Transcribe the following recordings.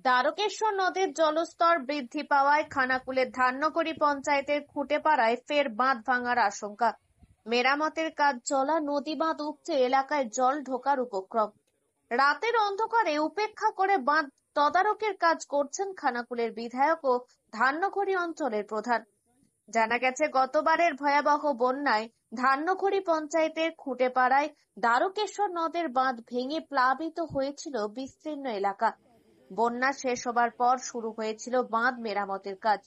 দ্বারকেশ্বর নদীর জলস্তর বৃদ্ধি পাওয়ায় খানাকুলের ধান্যকড়ি পঞ্চায়েতের খুঁটেপাড়ায় ফের বাঁধ ভাঙার আশঙ্কা। মেরামতের কাজ চলা নদী বাঁধ উপচে এলাকায় জল ঢোকার উপক্রম। রাতের অন্ধকারে উপেক্ষা করে বাঁধ তদারকির কাজ করছেন খানাকুলের বিধায়ক ও ধান্যকড়ি অঞ্চলের প্রধান। জানা গেছে, গতবারের ভয়াবহ বন্যায় ধান্যকড়ি পঞ্চায়েতের খুঁটেপাড়ায় দ্বারকেশ্বর নদের বাঁধ ভেঙে প্লাবিত হয়েছিল বিস্তীর্ণ এলাকা। বন্যা শেষ হবার পর শুরু হয়েছিল বাঁধ মেরামতের কাজ।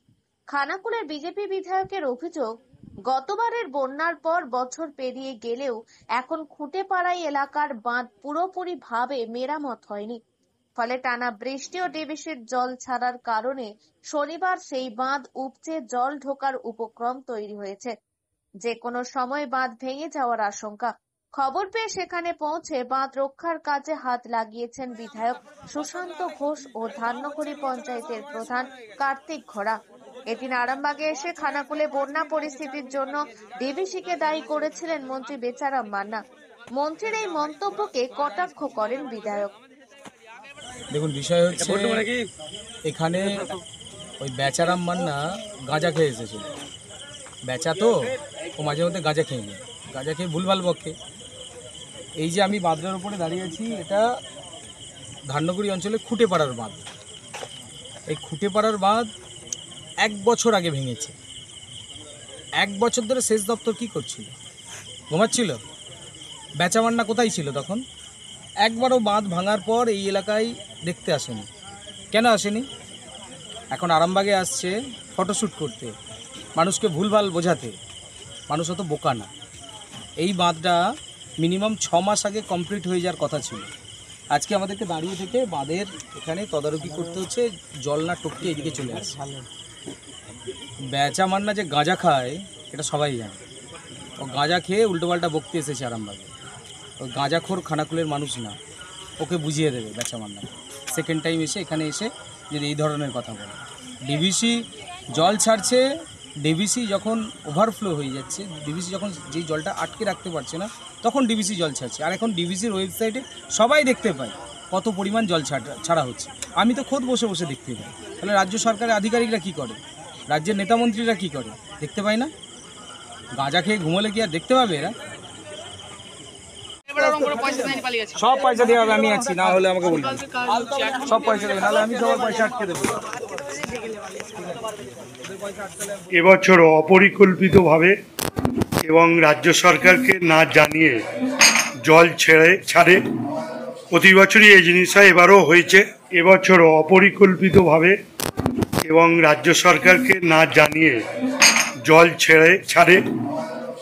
খানাকুলের বিজেপি বিধায়কের অভিযোগ, গতবারের বন্যার পর বছর পেরিয়ে গেলেও এখন খুঁটেপাড়াই এলাকার বাঁধ পুরোপুরি ভাবে মেরামত হয়নি। ফলে টানা বৃষ্টি ও ডিভিসির জল ছাড়ার কারণে শনিবার সেই বাঁধ উপচে জল ঢোকার উপক্রম তৈরি হয়েছে। যে কোনো সময় বাঁধ ভেঙে যাওয়ার আশঙ্কা। খবর পেয়ে সেখানে পৌঁছে বাঁধ রক্ষার কাজে হাত লাগিয়েছেন বিধায়ক সুশান্ত ঘোষ ও ধান্যকড়ি পঞ্চায়েতের প্রধান কার্তিক ঘোড়া। এদিন আরামবাগে এসে খানাকুলে বন্যা পরিস্থিতির জন্য ডিভিসিকে দায়ী করেছিলেন মন্ত্রী বেচারাম মান্না। মন্ত্রীর এই মন্তব্যকে কটাক্ষ করেন বিধায়ক। দেখুন, বিষয় হচ্ছে এখানে ওই বেচারাম মান্না গাঁজা খেয়ে এসেছিল। বেচা তো ও মাঝে মধ্যে গাঁজা খেয়ে নেয়, গাঁজা খেয়ে ভুলভাল বকে। এই যে আমি বাঁধটার উপরে দাঁড়িয়ে আছি, এটা ধান্যকড়ি অঞ্চলে খুঁটেপাড়ার বাঁধ। এই খুঁটেপাড়ার বাঁধ 1 বছর আগে ভেঙেছে। 1 বছর ধরে সেচ দপ্তর কি করছিল? ঘুমাচ্ছিল? বেচা মান্না কোথায় ছিল তখন? একবারও বাঁধ ভাঙার পর এই এলাকায় দেখতে আসেনি। কেন আসেনি? এখন আরামবাগে আসছে ফটোশ্যুট করতে, মানুষকে ভুলভাল বোঝাতে। মানুষ অত বোকা না। এই বাঁধটা মিনিমাম 6 মাস আগে কমপ্লিট হয়ে যাওয়ার কথা ছিল। আজকে আমাদেরকে দাঁড়িয়ে থেকে বাঁধের এখানে তদারকি করতে হচ্ছে, জল না টপকে এদিকে চলে আসে। বেচা মান্না যে গাঁজা খায় এটা সবাই জানে। ও গাঁজা খেয়ে উল্টোপাল্টা বকতে এসেছে আরামবাগে। ওই গাঁজাখোর খানাকুলের মানুষ না, ওকে বুঝিয়ে দেবে বেচা মান্না। সেকেন্ড টাইম এসে এখানে এসে যদি এই ধরনের কথা বলে। ডিভিসি জল ছাড়ছে, ডিভিসি যখন ওভারফ্লো হয়ে যাচ্ছে, ডিভিসি যখন যেই জলটা আটকে রাখতে পারছে না, তখন ডিভিসি জল ছাড়ছে। আর এখন ডিভিসির ওয়েবসাইটে সবাই দেখতে পায় কত পরিমাণ জল ছাড়া হচ্ছে। আমি তো খোদ বসে বসে দেখতে পাই। তাহলে রাজ্য সরকারের আধিকারিকরা কী করে? রাজ্যের নেতামন্ত্রীরা কী করে? দেখতে পায় না? গাঁজা খেয়ে ঘুমোলে কি আর দেখতে পাবে এরা? সব পয়সা দিয়ে হবে, আমি আছি, না হলে আমাকে বলবেন। সব পয়সা দেবে, নাহলে আমি সবার পয়সা আটকে দেবো। এবছর অপরিকল্পিতভাবে এবং রাজ্য সরকারকে না জানিয়ে জল ছাড়ে। প্রতি বছরই এই জিনিস হয়, এবারও হয়েছে। এবছর অপরিকল্পিতভাবে এবং রাজ্য সরকারকে না জানিয়ে জল ছাড়ে।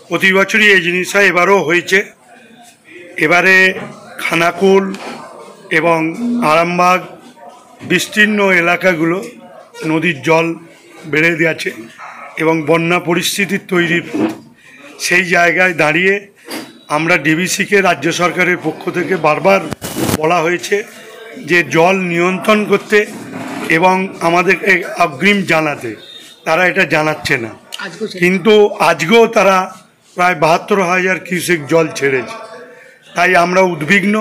প্রতি বছরই এই জিনিস হয়, এবারও হয়েছে। এবারে খানাকুল এবং আরামবাগ বিস্তীর্ণ এলাকাগুলো নদীর জল বেড়ে গেছে এবং বন্যা পরিস্থিতির তৈরির সেই জায়গায় দাঁড়িয়ে আমরা ডিভিসিকে রাজ্য সরকারের পক্ষ থেকে বারবার বলা হয়েছে যে জল নিয়ন্ত্রণ করতে এবং আমাদেরকে অগ্রিম জানাতে। তারা এটা জানাচ্ছে না, কিন্তু আজকেও তারা প্রায় 72,000 কিউসেক জল ছেড়েছে। তাই আমরা উদ্বিগ্ন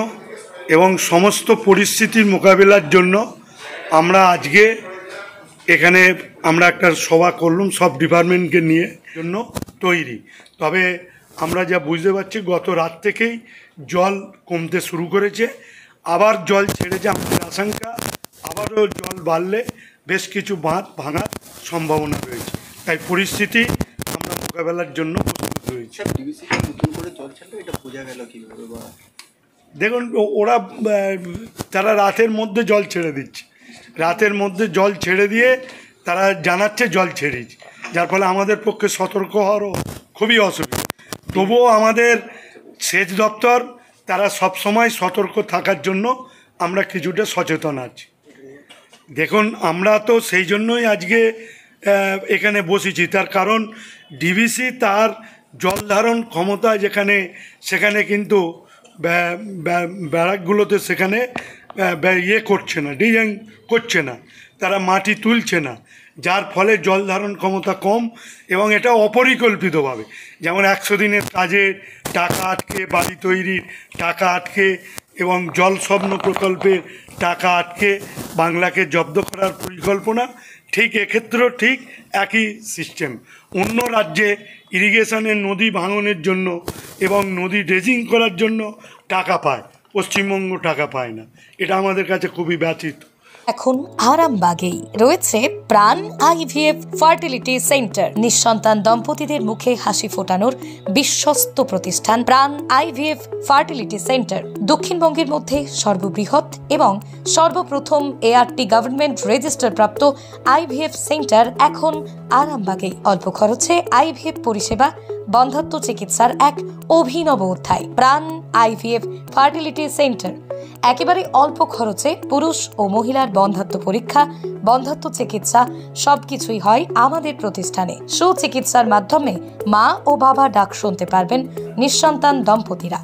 এবং সমস্ত পরিস্থিতির মোকাবিলার জন্য আমরা আজকে এখানে আমরা একটা সভা করলাম, সব ডিপার্টমেন্টকে নিয়ে জন্য তৈরি। তবে আমরা যা বুঝতে পারছি, গত রাত থেকেই জল কমতে শুরু করেছে, আবার জল ছেড়েছে। আমাদের আশঙ্কা আবারও জল বাড়লে বেশ কিছু বাঁধ ভাঙার সম্ভাবনা রয়েছে। তাই পরিস্থিতি আমরা মোকাবেলার জন্য প্রস্তুত রয়েছি। দেখুন, ওরা তারা রাতের মধ্যে জল ছেড়ে দিচ্ছে, রাতের মধ্যে জল ছেড়ে দিয়ে তারা জানাচ্ছে জল ছেড়েছে, যার ফলে আমাদের পক্ষে সতর্ক হওয়ারও খুবই অসুবিধা। তবুও আমাদের সেচ দপ্তর তারা সবসময় সতর্ক থাকার জন্য আমরা কিছুটা সচেতন আছি। দেখুন, আমরা তো সেই জন্যই আজকে এখানে বসেছি, তার কারণ ডিভিসি তার জল ধারণ ক্ষমতা যেখানে সেখানে কিন্তু ব্যারাকগুলোতে সেখানে করছে না, ডিজাইন করছে না, তারা মাটি তুলছে না, যার ফলে জল ধারণ ক্ষমতা কম এবং এটা অপরিকল্পিতভাবে। যেমন 100 দিনের কাজে টাকা আটকে, বাড়ি তৈরির টাকা আটকে এবং জল স্বপ্ন প্রকল্পের টাকা আটকে বাংলাকে জব্দ করার পরিকল্পনা, ঠিক এক্ষেত্রেও ঠিক একই সিস্টেম। অন্য রাজ্যে ইরিগেশনের নদী ভাঙনের জন্য এবং নদী ড্রেজিং করার জন্য টাকা পায়, পশ্চিমবঙ্গ টাকা পায় না। এটা আমাদের কাছে খুবই ব্যথিত। এখন আরামবাগেই রয়েছে প্রাণ আইভিএফ ফার্টিলিটি সেন্টার। নিঃসন্তান দম্পতিদের মুখে হাসি ফোটানোর বিশ্বস্ত প্রতিষ্ঠান প্রাণ আইভিএফ ফার্টিলিটি সেন্টার দক্ষিণবঙ্গের মধ্যে সর্ববৃহৎ এবং সর্বপ্রথম এআরটি গভর্নমেন্ট রেজিস্টার প্রাপ্ত আইভিএফ সেন্টার এখন আরামবাগেই। অল্প খরচে আইভিএফ পরিষেবা, বন্ধ্যাত্ব চিকিৎসার এক অভিনব অধ্যায়। প্রাণ আইভিএফ ফার্টিলিটি সেন্টার একেবারে অল্প খরচে পুরুষ ও মহিলার বন্ধ্যাত্ব পরীক্ষা, বন্ধ্যাত্ব চিকিৎসা সবকিছুই হয় আমাদের প্রতিষ্ঠানে। সুচিকিৎসার মাধ্যমে মা ও বাবা ডাক শুনতে পারবেন নিঃসন্তান দম্পতিরা।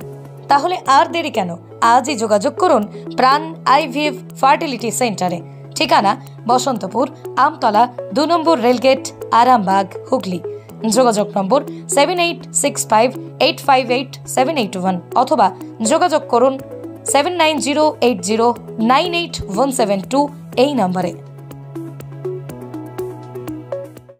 তাহলে আর দেরি কেন? আজই যোগাযোগ করুন প্রাণ আইভিএফ ফার্টিলিটি সেন্টারে। ঠিকানা বসন্তপুর, আমতলা, 2 নম্বর রেলগেট, আরামবাগ, হুগলি। যোগাযোগ নম্বর 7865858781 অথবা যোগাযোগ করুন 7908098172 এই নম্বরে।